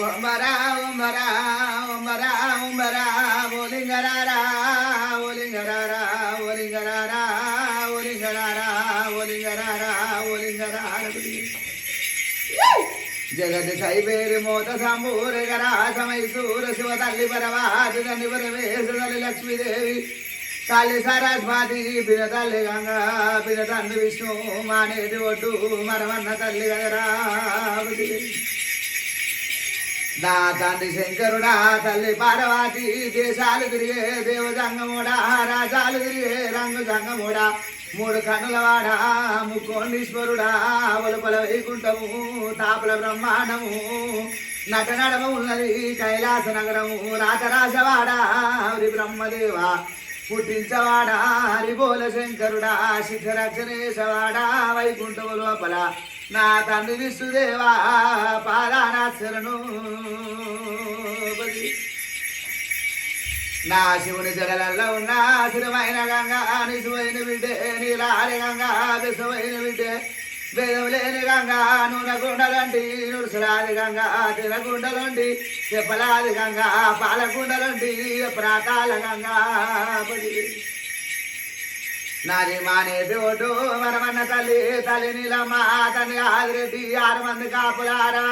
ఓంబరా ఓంబరా ఓంబరా ఓంబరా ఓలింగరారా ఓలింగరారా ఓలింగరారా ఓలింగరారా ఓలింగరారా ఓలింగరారా జగతి కైపేరి మోత సంబూరగరా సమైసూర శివ తల్లి పరవాది తల్లి పరమేశ తల్లి లక్ష్మీదేవి తల్లి సరస్వతి పిన తల్లి గంగా పిన తండ్రి విష్ణు మానేటి ఒడ్డు మరమన్న తల్లి గగరావతి నా తండ్రి శంకరుడా తల్లి పార్వతి దేశాలు తిరిగే దేవజంగముడా రాజాలు తిరిగే రంగు జంగముడా మూడు కన్నులవాడా ముక్కోండీశ్వరుడా ఒలపల వైకుంఠము తాపుల బ్రహ్మాండము నటనడమ ఉన్నది కైలాస నగరము రాజరాజవాడా హరి బ్రహ్మదేవ పుట్టించవాడా హరిబోల శంకరుడా సిద్ధరక్షణేశవాడా వైకుంఠము లోపల నా తండ్రి విష్ణుదేవా పాదానాశరణు నా శివుని జడలల్లో ఉన్న శిరమైన గంగా నిజమైన బిడ్డే నీలారి గంగా విషమైన బిడ్డే వేదం లేని గంగా నూనె గుండలంటి నుడుసులాది గంగా తినగుండలుండి చెప్పలాది గంగా పాలకుండలుండి ప్రాతాల గంగా నాది మానేది ఒడ్డు మరమన్న తల్లి తల్లి నీలమ్మ తల్లి ఆదిరెడ్డి 6 మంది కాపులారా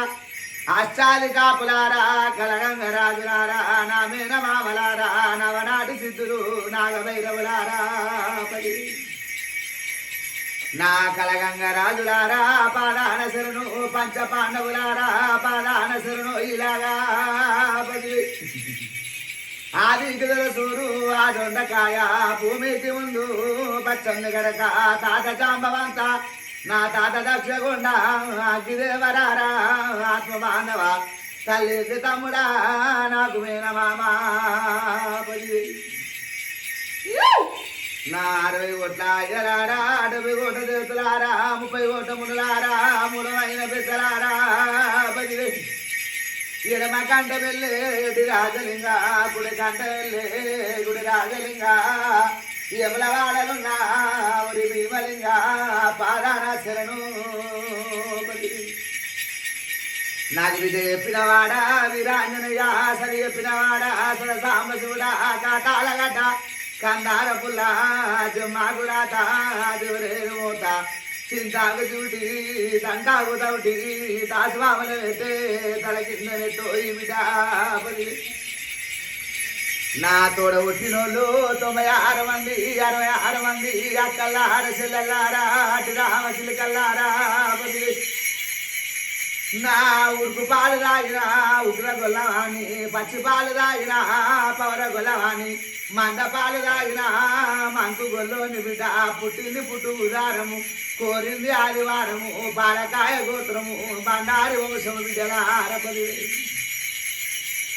అష్టాది కాపులారా కలగంగ రాజులారా నా మేన మామలారా నవనాటి సిద్ధులు నాగభైరవులారా పది నా కలగంగ రాజులారా పాదాన శరణు పంచ పాండవులారా పాదాన శరణు ఇలాగా పది ఆది గదల సూరు ఆ దొండకాయ భూమికి ముందు పచ్చంది గరక తాత చాంబవంత నా తాత దక్షగుండ అగ్గిదేవరారా ఆత్మ బాంధవ తల్లి తమ్ముడా నాకు మేన మామా నా 60 కోట్ల అయ్యలారా 70 కోట్ల దేవతలారా 30 కోట్ల మునులారా మూలమైన పెద్దలారా బదిలే ఎడమ కంట వెళ్ళే ఎడి రాజలింగ గుడి కంట వెళ్ళే గుడి రాజలింగ యమలవాడలున్నా ఒరి భీమలింగ పాదాన శరణు నాకు విజయ చెప్పినవాడా వీరాంజనయ్య సరి చెప్పినవాడా సర సాంబశివుడా కాటాలగడ్డ కందార పుల్ల జమ్మాగుడాట జవరేరు మోత చింతాకు చూటి దండాకు తౌటి దాసువామల పెట్టే తల కింద పెట్టో ఈ బిడ్డ నా తోడ పుట్టినోళ్ళు 96 మంది 66 మంది అక్కల్లార చెల్లెల్లారా అటు రామ చిలుకల్లారా నా ఉడుకు పాలు తాగిన ఉగ్ర గొల్లవాణి పచ్చి పాలు తాగిన పవర గొల్లవాణి మంద పాలు తాగిన మంకు గొల్లోని బిడ్డ పుట్టింది పుట్టు ఉదారము కోరింది ఆదివారము బాలకాయ గోత్రము బండారి వంశము బిడ్డలారపది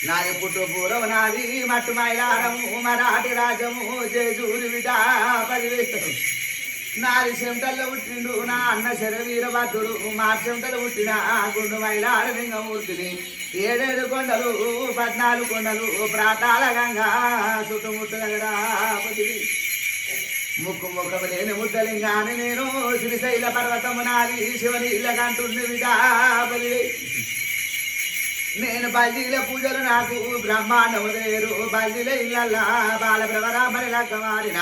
నాది పుట్టు పూర్వం నాది మట్టు మైలారము మరాఠి రాజము జయజూరి బిడ్డ పదివేలు నాది చెమటల్లో పుట్టిండు నా అన్న శరవీరభద్రుడు మా చెమటలు పుట్టిన గుండు మైలార లింగమూర్తిని 7 కొండలు 14 కొండలు ప్రాతాల గంగా చుట్టుముట్టుగడా ముక్కు ముఖము లేని ముద్దలింగాని నేను శ్రీశైల పర్వతము నాది శివని ఇళ్ళకంటుంది విడాపది నేను బల్దీల పూజలు నాకు బ్రహ్మాండము లేరు బల్దీల ఇళ్ళల్లా బాలప్రవరామని లగ్గమారిన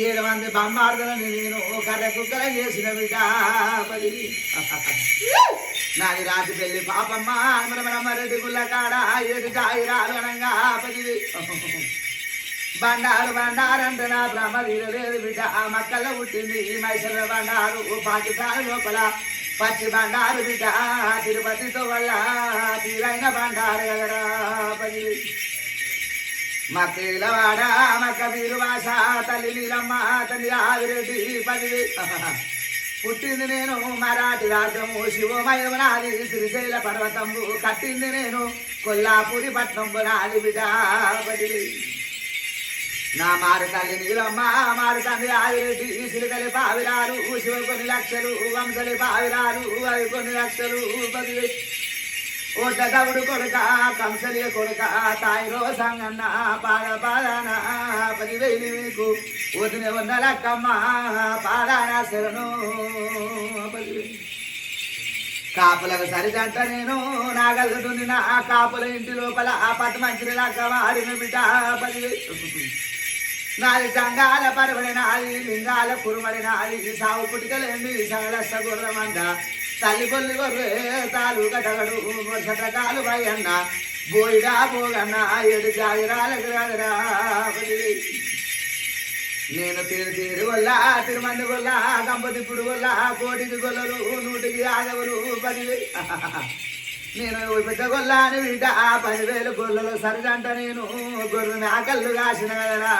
7 మంది బొమ్మార్దులని నేను కర్ర కుక్కల చేసిన విడాపది నాది రాతి పెళ్లి పాపమ్మ మరమరెడ్డి గుళ్ళ కాడ 7 జాయిరాలు అనంగా పది బండారు బండారంటే నా బ్రహ్మ తీరలేదు బిడ్డ ఆ మక్కల్లో పుట్టింది మైసూరు బండారు పాకిస్తాన్ లోపల పచ్చి బండారు బిడ్డ తిరుపతితో వల్ల తీరైన బండారు కదరా పది మక్కీలవాడ మక్క వీరు భాష తల్లి నీలమ్మ తల్లి ఆదిరెడ్డి పది పుట్టింది నేను మరాఠీ రాజ్యము శివమయము నాది శ్రీశైల పర్వతము కట్టింది నేను కొల్లాపూరి పట్నంబు నాది బిడ్డ పది నా మారు తల్లి నీలమ్మ మారు తండ్రి ఆదిరెడ్డి సిరికలి పావిరాలు శివ కొన్ని లక్షలు వంశలి పావిరాలు అవి కొన్ని లక్షలు పది ఓట దవుడు కొడుక కంసలి కొడుక తాయిరో సంగన్న పాదన 10,000 మీకు వదిన ఉన్న లక్కమ్మ పాదాన శరణు కాపులకు సరిదంట నేను నాగల్లుతుంది నా కాపుల ఇంటి లోపల ఆ పట్టు మంచిని లాగా వాడిన బిడ్డ 10,000 నాది సంగాల పరబడి నాది లింగాల కురుమడి నాది సాగు పుట్టుకలేంది సగలస్త గుర్రమంద తల్లి కొల్లి గొర్రె తాలు కటగడు వర్షటకాలు భయన్న బోయిడా పోగన్న 7 జాగిరాలకు రాదురా 10,000 నేను తీరు గొల్ల తిరుమంది గొల్ల గంపతిప్పుడు గొల్ల కోటికి గొల్లలు 100కి ఆగవులు 10,000 నేను పెద్ద గొల్ల అని బిడ్డ 10,000 గొల్లలు సరిదంట నేను గొర్రె మేకళ్ళు కాసిన కదరా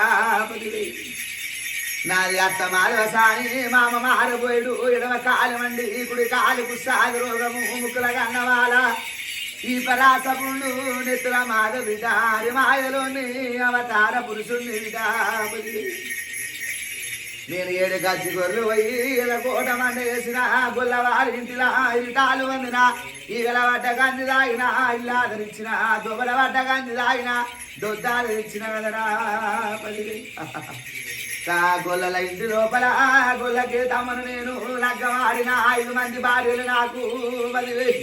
10,000 నాది అత్త మాధవసాని మామ మారబోయుడు ఎడమ కాలి మండి కుడి కాలుకు సాగు రోగము ముక్కుల కన్నవాల ఈ పరాసపుండు నెత్తుల మాధ బిడ్డ మాయలోని అవతార పురుషుణ్ణి బిడ్డ 10,000 నేను 7 గజ్జి గొర్రెలు పోయి ఇలా కోట మండ వేసిన గొల్లవారి ఇంటిలా ఇరిటాలు వందిన ఈగల పడ్డ గంజి తాగిన ఇల్లాదరిచ్చిన దొబల పడ్డ గంజి తాగిన దొద్దాదరిచ్చిన కదరా 10,000 గొల్లల ఇంటి లోపల గొల్లకి తమ్మను నేను లగ్గమాడిన 5 మంది భార్యలు నాకు 10,000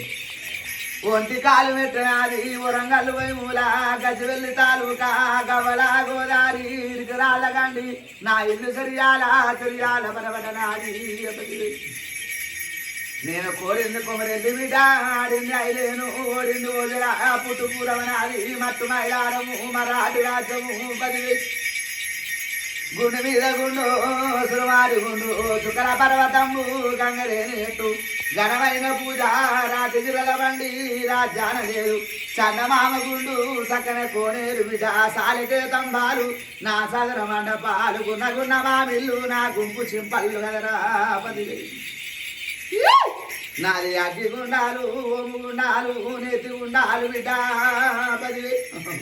ఒంటి కాలు పెట్టినది వరంగల్ పోయి మూల గజవెల్లి తాలూకా గవల గోదారి రాళ్ళగండి నా ఇల్లు చెరియాల బలబడ నాది 10,000 నేను కోరింది కొమరెల్లి బిడ్డ ఆడింది ఐలేను ఓడింది ఓజల పుట్టుపూరవనాది మట్టు మైలారము మరాఠి రాజ్యము 10,000 గుండు మీద గుండు సురవారి గుండు చుక్కల పర్వతము గంగరేనేటు ఘనమైన పూజ రాతిగిరల బండి రాజ్యాన లేదు చందమామ గుండు సక్కన కోనేరు బిడ్డ సాలికే తంబాలు నా సదర మండపాలు గున్న మామిల్లు నా గుంపు చింపల్లు కదరా 10,000 నాది అగ్గి గుండాలు ఓము గుండాలు నెత్తి గుండాలు బిడ్డ 10,000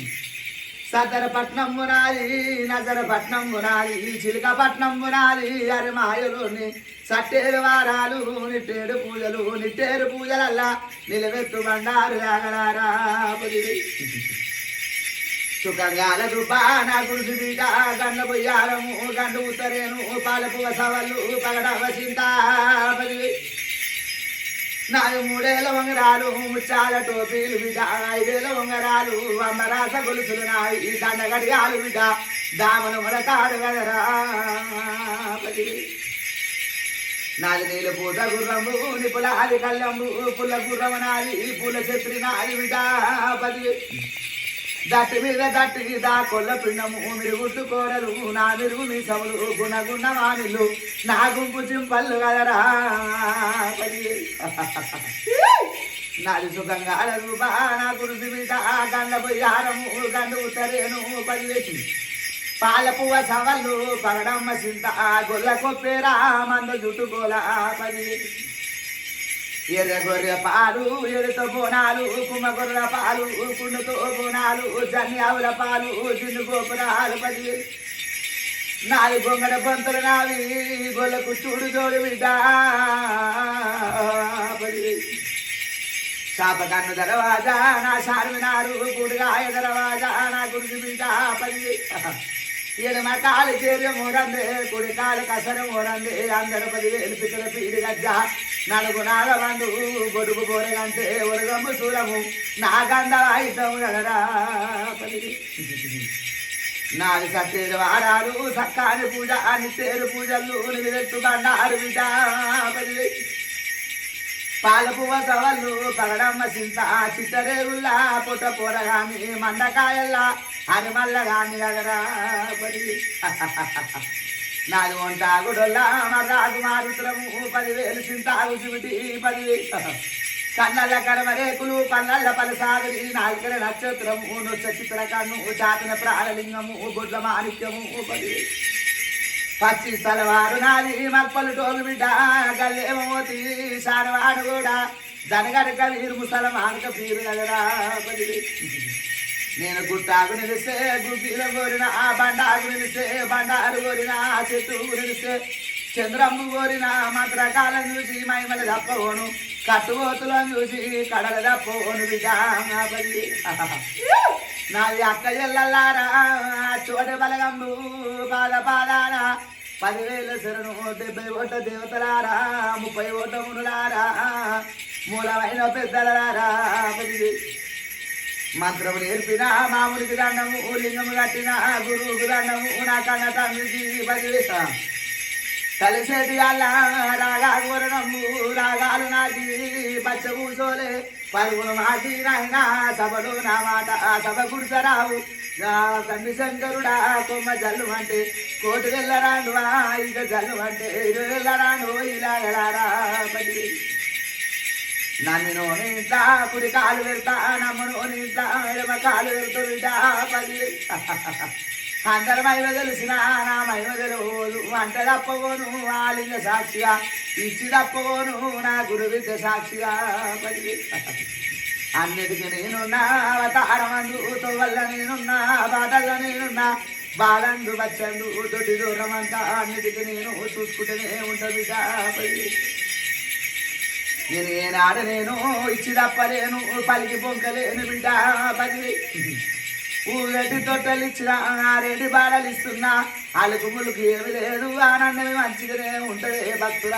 సదరపట్నం మునాది నజరపట్నం మునాది చిలకపట్నం మునాది అరిమాయలోని సట్టేడు వారాలు నిట్టేరు పూజలల్లా నిలబెట్టు బండారు రాగలారా 10,000 సుఖంగాల దుబ్బా నా గుడిసి బీట గండ్ల పొయ్యారము గండు ఉత్తరేను పాలపువ సవళ్ళు పగడవ చింత 10,000 నాకు 3 ఉంగరాలు ముచ్చాల టోపీలు బిడ్డ 5 ఉంగరాలు అమ్మరాస గొలుసులు నావి దండగడియాలు బిడ్డ దామను మొరకాడు కదరా 10,000 నాది నీళ్ళు పూత గుర్రము నిపులాది కళ్ళము పుల్ల గుర్రము నాది పూల చెత్రి నాది బిడ్డ 10,000 దట్టి మీద దట్టి దా కొల్ల పిండము మిరుగుట్టు కోరలు నా మిరుగు మీసములు గుణగుణ మామిళ్ళు నా గుంపు చింపల్లు కదరా 10,000 నాది సుఖంగా రూపా నా గురుసి బిడ్డ గండ పొయ్యారము గండు ఉత్తరేను 10,000 పాలపువ్వ సవళ్ళు పగడమ్మ సింత గొల్ల కొప్పేరా మంద జుట్టుకోల 10,000 ఎర్ర గొర్రె పాలు ఎరుతో బోనాలు కుమ్మ గొర్రెల పాలు కుండుతో బోనాలు జన్ని ఆవుల పాలు జిన్ను గోపురాలు 10,000 నాలుగు గొంగడ బొంతలు నావి గొల్లకు చూడు జోడు బిడ్డ 10,000 శాపకన్ను దరవాజా నా చార్మినారు గుడిగాయ దరవాజా నా గుడికి బిడ్డ 10,000 ఎడమ కాలు చేరు మూడందే కుడి కాలు కసరు మూడందే అందరు 10,000 పిచ్చల పీడి గజ్జ నలుగు నాగబండు గొడుగు బోరగంటే ఒరగమ్ము చూడము నా గంధ వాయిద్యము గలరా 10,000 నాది సట్టేడు వారాలు సక్కాని పూజ నిట్టేరు పూజలు నిలబెట్టు బండారు బిడ్డ 10,000 పాలపువ్వ సవళ్ళు పగడమ్మ సింత చిట్టరేగుల్లా పుట్ట పొరగాని మండకాయల్లా హరిమల్ల గాని కదరా 10,000 నాది వంటాగుడొల్లా మర్రాకు మారుతులము 10,000 చింతాగు సిమిటి 10,000 కన్నల్ల కడమ రేకులు పన్నల్ల పలసాగరి నాలుకల నక్షత్రము నొచ్చ చిత్ర కన్ను చాపిన ప్రాణలింగము బొడ్ల మాణిక్యము 10,000 పచ్చి తలవారు నాది మప్పలు టోలు బిడ్డ గల్లేమోతి సారవాడు కూడా దనగడక వీరు ముసల మానక పీరు కదరా 10,000 నేను గుట్టాకు నిలిస్తే గుడ్డీల కోరిన ఆ బండాకు నిలిస్తే బండారు కోరిన ఆ చెట్టు నిలిస్తే చంద్రమ్ము కోరిన మంత్రకాలం చూసి మైమల తప్పవోను కట్టుబోతులను చూసి కడల తప్పవోను బిడ్డ 10,000 నాది అక్క ఎల్లల్లారా చోట బలగంబు పాదాన 10,000 శరణు 70 కోట్ల దేవతలారా 30 కోట్ల మునులారా మూలమైన పెద్దలారా మంత్రము నేర్పిన మామూలికి దండము లింగము కట్టిన గురువుకు దండము నా కన్న తండ్రికి 10,000 కలిసేటి అల్లా రాగాలు వరణము రాగాలు నాటి పచ్చ కూసోలే పరుగులు మాటి నాయన సభలో నా మాట సభ గుడిసరావు తండ్రి శంకరుడా కొమ్మ జల్లు అంటే కోటి వెళ్ళరాను ఇక జల్లు అంటే 20 వెళ్ళరాను ఇలా ఎలారా నన్ను ఇంట్లో కుడి కాలు పెడతా నమ్మను ఇంట్లో ఎడమ కాలు పెడుతూ బిడ్డ 10,000 అందరి మహిమ తెలిసిన నా మహిమ తెలుసు వంట తప్పగోను ఆలింగ సాక్షిగా ఇచ్చి తప్పగోను నా గురు విద్య సాక్షిగా 10,000 అన్నిటికీ నేనున్నా అవతారమందు వల్ల నేనున్నా బాటల్లో నేనున్నా బాలందు బచ్చందు దొడ్డి దూరం అంతా అన్నిటికీ నేను చూసుకుంటూనే ఉంటా బిడ్డ 10,000 నేను ఏనాడు నేను ఇచ్చి తప్పలేను పలికి పొంకలేను బిడ్డ 10,000 ఊరెడ్డి తొట్టలు ఇచ్చిన 6 బాలలు ఇస్తున్నా అలుకు ములుకు ఏమి లేదు ఆనందమే మంచిగానే ఉంటుంది భక్తుల